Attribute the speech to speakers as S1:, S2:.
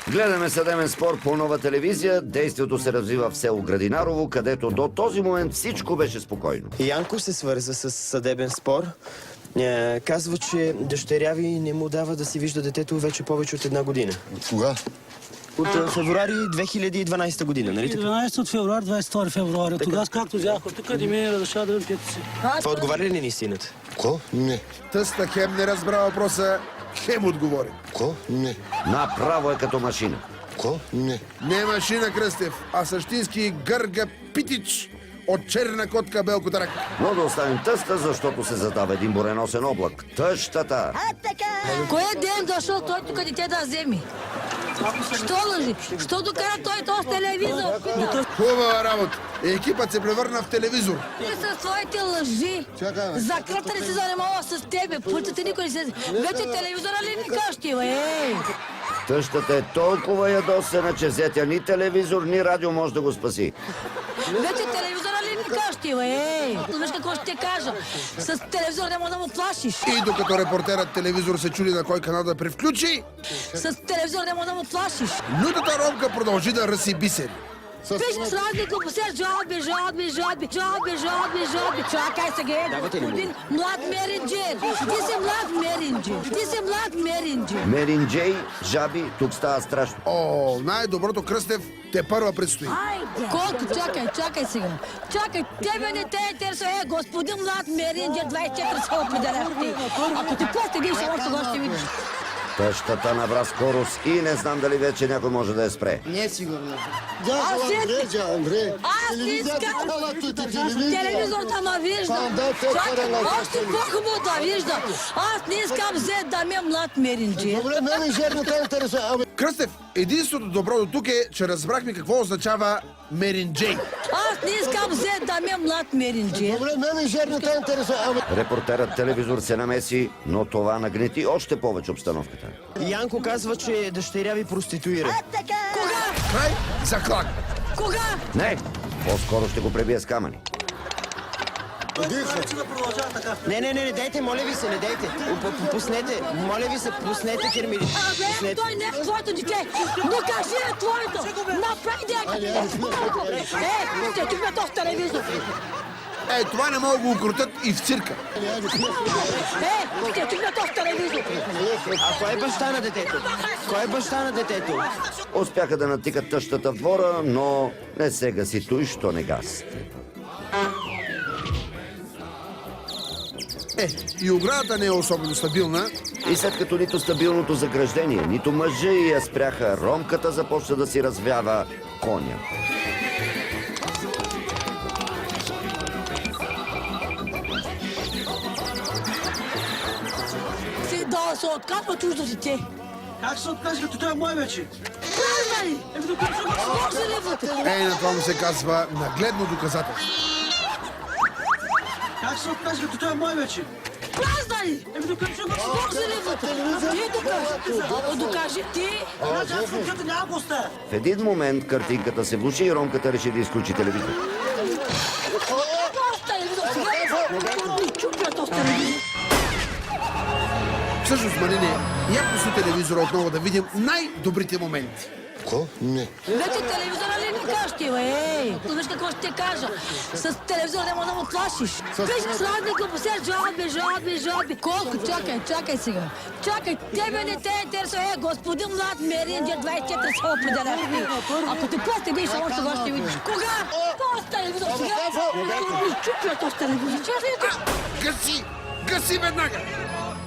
S1: Гледаме съдебен спор по Нова телевизия. Действието се развива в село Градинарово, където до този момент всичко беше спокойно.
S2: Янко се свърза с съдебен спор. Казва, че дъщеря ви не му дава да си вижда детето вече повече от една година.
S3: Кога?
S2: От февруари 2012 година, нали така?
S4: 12 от февруари, 22 февруари. Тогава, както взях от тук, не ми разрешава да видим детето си.
S2: Това отговаря ли на истината?
S3: Ко? Не.
S5: Тъста хем не разбра въпроса, хем отговори.
S3: Ко? Не.
S1: Направо е като машина.
S3: Ко? Не.
S5: Не е машина, Кръстев, а същински гърга питич от черна котка Белкотарак.
S1: Но да оставим тъста, защото се задава един буреносен облак. Тъщата.
S6: Кой е ден дошъл той тук дете да вземи? Що лъжи? Що докара той този телевизор?
S5: Хубава работа. Екипът се превърна в телевизор.
S6: Ти с твоите лъжи. Закръта ли се занимава с тебе? Пътите никой не се... Вече телевизора ли не кащи, бе?
S1: Тъщата е толкова ядосена, че взетя ни телевизор, ни радио може да го спаси.
S6: Вече телевизора ли не кащи, бе? Знаеш какво ще ти кажа? С телевизора не може да му плашиш.
S5: И докато репортерът телевизор се чуди на кой канал да превключи,
S6: С телевизора не може да му плашиш.
S5: лютата ромка продължи да ръси бисери.
S6: Виж с разлика по сега жалби. Чакай сега, господин млад меринджер. Ти си млад меринджер.
S1: Меринджей, жаби, тук става страшно.
S5: О, най-доброто, Кръстев, те първа предстои.
S6: Колко? Чакай сега. Чакай, тебе не те интересува. Господин млад меринджер, 24 са определяхте. Ако ти пусти, виж, още го ще видиш.
S1: Тъщата набра скорост и не знам дали вече някой може да я спре.
S3: Не е сигурно.
S6: Аз искам телевизор да ме вижда. Чакай, още по-хубаво да вижда. Аз не искам взе да ме млад меринджер.
S3: Добре, менеджер не те интересува.
S5: Кръстев, единството добро до тук е, че разбрахме какво означава меринджей.
S6: Аз не искам взе да ме млад меринджер.
S3: Добре, менеджер не те интересува.
S1: Репортерът телевизор се намеси, но това нагнети още повече обстановката.
S2: Янко казва, че дъщеря ви проституира.
S6: Кога?
S5: Край, заклак.
S6: Кога?
S1: Не, по-скоро ще го пребия с камъни.
S2: Не, дайте, моля ви се, не дайте. Пуснете, моля ви се, пуснете кермили.
S6: Абе, той не е твоето дете. Докажи е твоето. Направи дека. Ще ти ме този телевизор.
S5: Това не могат да го укрутят и в цирка.
S6: Ще ти ме този телевизор.
S2: А кой е баща на детето? Кой е баща на детето?
S1: Успяха да натикат тъщата в двора, но не се гаси той, що не гас.
S5: И оградата не е особено стабилна.
S1: И след като нито стабилното заграждение, нито мъжа я спряха, ромката започна да си развява коня.
S6: Си да се откапва чуждо дете.
S4: Как се откажи, като той е мой вече?
S6: Правда ли? Може ли вътре?
S5: На това му се казва нагледно доказателство.
S4: Как се откажи, като той е мой вече?
S6: Правда ли? Може ли вътре? Ти докажи. Докажи ти.
S4: Аз ръката няма го оставя.
S1: В един момент картинката се влуши и ромката реши да изключи телевизор.
S6: Този телевизор сега. Чупя този телевизор.
S5: Всъщност, Малине, я пусни телевизора отново да видим най-добрите моменти.
S3: Ко? Не.
S6: Вече телевизора ли не кащи, бе? Знаеш какво ще ти кажа? С телевизора не може да му плашиш. Виж с разлика по сега жалби. Колко? Чакай сега. Чакай, тебе не те интересува. Господин млад меринджер, 24 са определяхте. Ако ти пусти, виж, още го ще видиш. Кога? Този телевизор сега. Чупя този телевизор.
S5: Гаси! Гаси веднага!